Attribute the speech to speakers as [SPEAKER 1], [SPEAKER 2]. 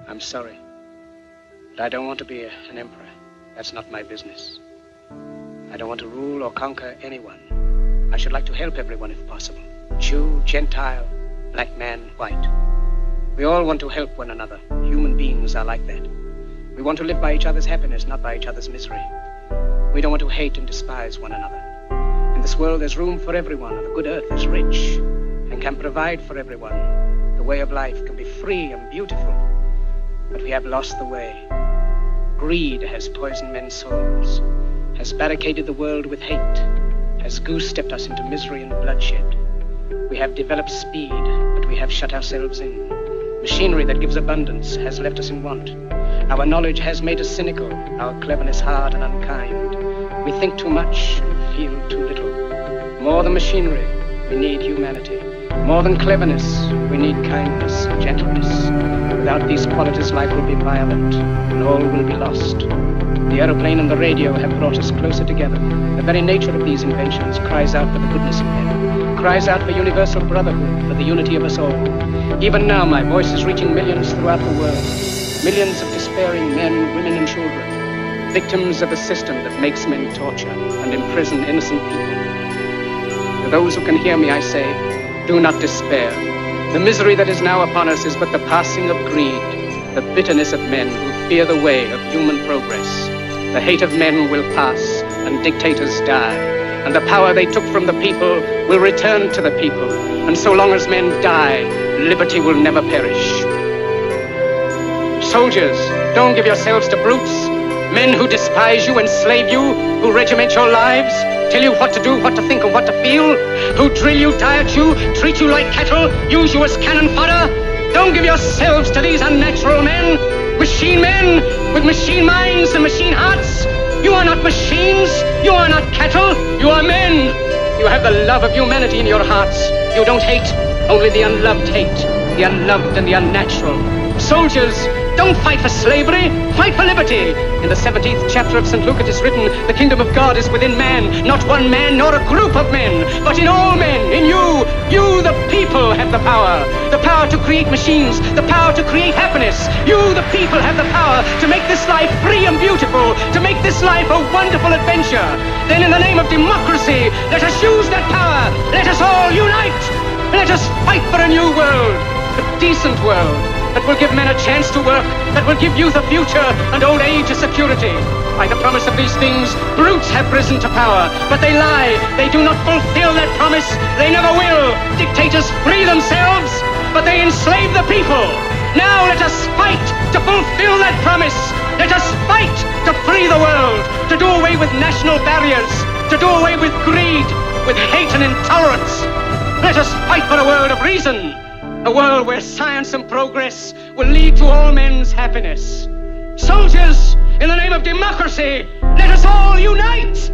[SPEAKER 1] I'm sorry, but I don't want to be an emperor. That's not my business. I don't want to rule or conquer anyone. I should like to help everyone if possible. Jew, Gentile, black man, white. We all want to help one another. Human beings are like that. We want to live by each other's happiness, not by each other's misery. We don't want to hate and despise one another. In this world, there's room for everyone, and the good earth is rich and can provide for everyone. The way of life can be free and beautiful, but we have lost the way. Greed has poisoned men's souls, has barricaded the world with hate, has goose-stepped us into misery and bloodshed. We have developed speed, but we have shut ourselves in. Machinery that gives abundance has left us in want. Our knowledge has made us cynical, our cleverness hard and unkind. We think too much and feel too little. More than machinery, we need humanity. More than cleverness, we need kindness and gentleness. Without these qualities, life will be violent, and all will be lost. The aeroplane and the radio have brought us closer together. The very nature of these inventions cries out for the goodness of men, cries out for universal brotherhood, for the unity of us all. Even now, my voice is reaching millions throughout the world. Millions of despairing men, women, and children, victims of a system that makes men torture and imprison innocent people. To those who can hear me, I say, do not despair. The misery that is now upon us is but the passing of greed, the bitterness of men who fear the way of human progress. The hate of men will pass, and dictators die, and the power they took from the people will return to the people, and so long as men die, liberty will never perish. Soldiers, don't give yourselves to brutes, men who despise you, enslave you, who regiment your lives, tell you what to do, what to think, and what to feel, who drill you, diet you, treat you like cattle, use you as cannon fodder. Don't give yourselves to these unnatural men with machine minds and machine hearts. You are not machines, you are not cattle, you are men. You have the love of humanity in your hearts. You don't hate, only the unloved hate, the unloved and the unnatural. Soldiers, don't fight for slavery, fight for liberty. In the 17th chapter of St. Luke it is written, the kingdom of God is within man, not one man nor a group of men, but in all men, in you. You, the people, have the power to create machines, the power to create happiness. You, the people, have the power to make this life free and beautiful, to make this life a wonderful adventure. Then in the name of democracy, let us use that power. Let us all unite. Let us fight for a new world, a decent world, that will give men a chance to work, that will give youth a future and old age a security. By the promise of these things, brutes have risen to power, but they lie. They do not fulfill that promise. They never will. Dictators free themselves, but they enslave the people. Now let us fight to fulfill that promise. Let us fight to free the world, to do away with national barriers, to do away with greed, with hate and intolerance. Let us fight for a world of reason, a world where science and progress will lead to all men's happiness. Soldiers, in the name of democracy, let us all unite!